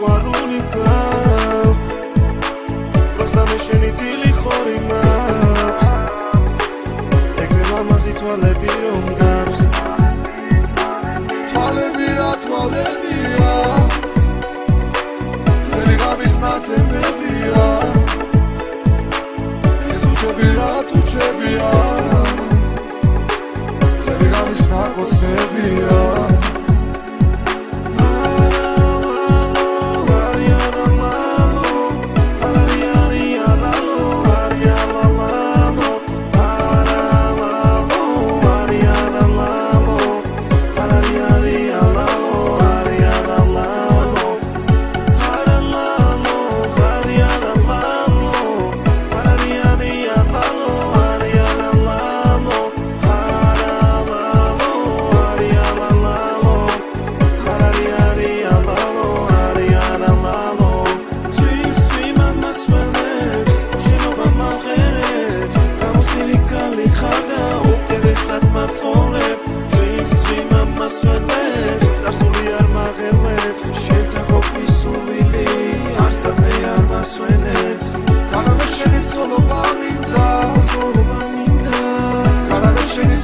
სიყვარული გავს პროსტა მე შენი დილი ხორი მაქვს ეგრე ლამაზი თვალები რომ გავს თვალები რა თვალებია თელი ღამის ნათემებია ეს თუჩები რა თუჩებია თელი ღამის საკოცებია მასველებს წარსული არ მაღელებს შენთან ყოფნის სურვილი არსად მე არ მასვენებს გარანო შენი ცოლობა მინდა გარანო შენი